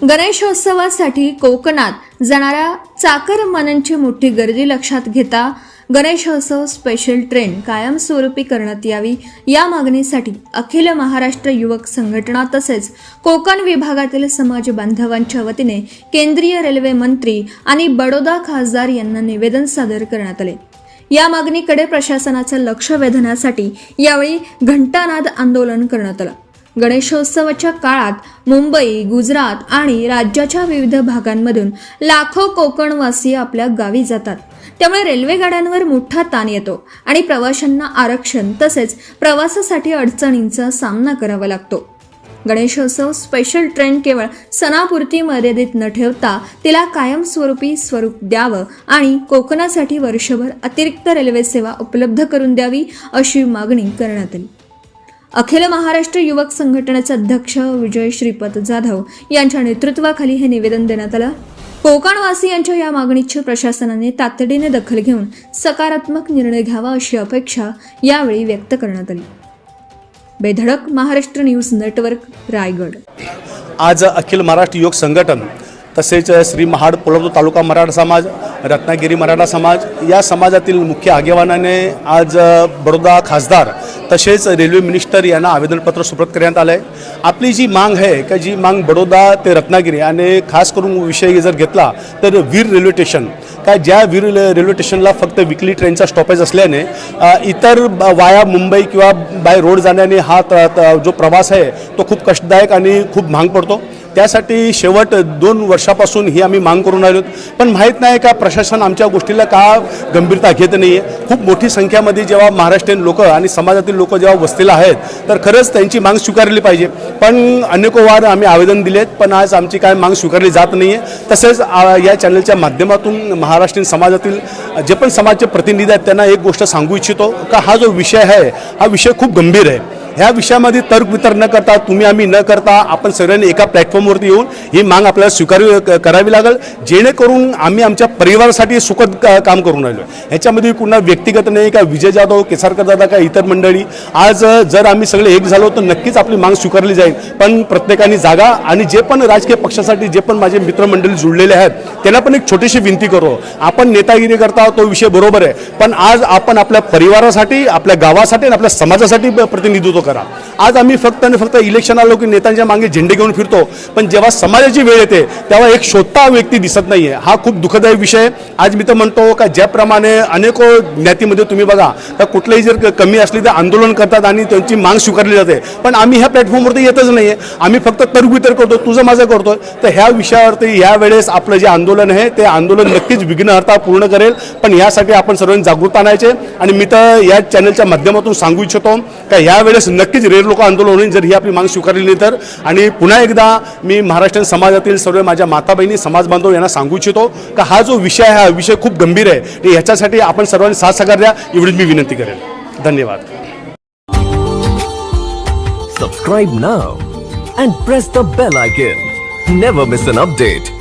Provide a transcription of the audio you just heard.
गणेशोत्सवासाठी कोकणात जाणाऱ्या चाकरमान्यांची मोठी गर्दी लक्षात घेता गणेशोत्सव स्पेशल ट्रेन कायमस्वरूपी करण्यात यावी या मागणीसाठी अखिल महाराष्ट्र युवक संघटना तसेच कोकण विभागातील समाज बांधवांच्या वतीने केंद्रीय रेल्वे मंत्री आणि बडोदा खासदार यांना निवेदन सादर करण्यात आले। या मागणीकडे प्रशासनाचं लक्ष वेधण्यासाठी यावेळी घंटानाद आंदोलन करण्यात आलं। गणेशोत्सवाच्या काळात मुंबई, गुजरात आणि राज्याच्या विविध भागांमधून लाखो कोकणवासी आपल्या गावी जातात। त्यामुळे रेल्वे गाड्यांवर मोठा ताण येतो आणि प्रवाशांना आरक्षण तसेच प्रवासासाठी अडचणींचा सामना करावा लागतो। गणेशोत्सव स्पेशल ट्रेन केवळ सणापुरती मर्यादित न ठेवता तिला कायमस्वरूपी स्वरूप द्यावं आणि कोकणासाठी वर्षभर अतिरिक्त रेल्वे सेवा उपलब्ध करून द्यावी अशी मागणी करण्यात आली। अखिल महाराष्ट्र युवक संघटनेचे अध्यक्ष विजय श्रीपत जाधव यांच्या नेतृत्वाखाली हे निवेदन देण्यात आलं। कोकणवासियांच्या या मागणीची प्रशासनाने तातडीने दखल घेऊन सकारात्मक निर्णय घ्यावा अशी अपेक्षा यावेळी व्यक्त करण्यात आली। बेधडक महाराष्ट्र न्यूज नेटवर्क, रायगड। आज अखिल महाराष्ट्र युवक संघटन तसेच श्री महाड पोलादपूर तालुका मराठा समाज, रत्नागिरी मराठा समाज या समाजातील मुख्य आगेवानाने आज बडोदा खासदार तसेच रेल्वे मिनिस्टर यांना आवेदनपत्र सुपूर्द करण्यात आलं आहे। आपली जी मांग आहे का जी मांग बडोदा ते रत्नागिरी आणि खास करून विषय जर घेतला तर वीर रेल्वे स्टेशन काय ज्या वीर रेल्वे स्टेशनला फक्त विकली ट्रेनचा स्टॉपेज असल्याने इतर वाया मुंबई किंवा बाय रोड जाण्याने हा जो प्रवास आहे तो खूप कष्टदायक आणि खूप महाग पडतो। त्यासाठी शेवट 2 वर्षापासून ही आम्ही मांग करून आलो, पण माहीत नाही का प्रशासन आमच्या गोष्टीला का गंभीरता घेत नाही आहे। खूप मोठी संख्यामध्ये जेव्हा महाराष्ट्रीयन लोक आणि समाजातील लोक जेव्हा वस्तीला आहेत तर खरंच त्यांची मांग स्वीकारली पाहिजे, पण अनेको वार आम्ही आवेदन दिलेत पण आज आमची काय मांग स्वीकारली जात नाही आहे। तसेच या चॅनलच्या माध्यमातून महाराष्ट्रीयन समाजातील जे पण समाजाचे प्रतिनिधी आहेत त्यांना एक गोष्ट सांगू इच्छितो का हा जो विषय आहे हा विषय खूप गंभीर आहे। ह्या विषयामध्ये तर्कवितर्क न करता तुम्ही आम्ही न करता आपण सगळ्यांनी एका प्लॅटफॉर्मवरती येऊन ही मांग आपल्याला करावी लागेल, जेणेकरून आम्ही आमच्या परिवारासाठी सुखद काम करून राहिलो। ह्याच्यामध्ये कुणा व्यक्तिगत नाही का विजय जाधव, केसारकर दादा का इतर मंडळी, आज जर आम्ही सगळे एक झालो तर नक्कीच आपली मांग स्वीकारली जाईल, पण प्रत्येकाने जागा आणि जे पण राजकीय पक्षासाठी जे पण माझे मित्रमंडळी जुळलेले आहेत त्यांना पण एक छोटीशी विनंती करू, आपण नेतागिरी करता तो विषय बरोबर आहे, पण आज आपण आपल्या परिवारासाठी, आपल्या गावासाठी आणि आपल्या समाजासाठी प्रतिनिधित्व करा। आज आम्ही फक्त आणि फक्त इलेक्शन आलो की नेत्यांच्या मागे झेंडे घेऊन फिरतो, पण जेव्हा समाजाची वेळ येते तेव्हा एक शोधता व्यक्ती दिसत नाहीये। हा खूप दुःखदायक विषय। आज मी तर म्हणतो का ज्याप्रमाणे अनेको ज्ञातीमध्ये तुम्ही बघा तर कुठलीही जर कमी असली तर आंदोलन करतात आणि त्यांची मांग स्वीकारली जाते, पण आम्ही ह्या प्लॅटफॉर्मवरती येतच नाहीये। आम्ही फक्त तर्कवितर्क करतो, तुझं माझं करतोय। तर ह्या विषयावरती यावेळेस आपलं जे आंदोलन आहे ते आंदोलन नक्कीच विघ्नहर्ता पूर्ण करेल, पण यासाठी आपण सर्वांनी जागरूकता आणायचे। आणि मी तर या चॅनलच्या माध्यमातून सांगू इच्छितो का यावेळेस नक्कीच रेल लोक आंदोलन होईल जर ही आपली मांग स्वीकारली नाही तर। आणि पुन्हा एकदा मी महाराष्ट्रीयन समाजातील सर्व माझ्या माता बहिणी समाज बांधव यांना सांगू इच्छितो का हा जो विषय आहे हा विषय खूप गंभीर आहे, ह्याच्यासाठी आपण सर्वांनी साथ सहकार द्या एवढीच मी विनंती करेन। धन्यवाद। Subscribe now and press the bell icon. Never miss an update.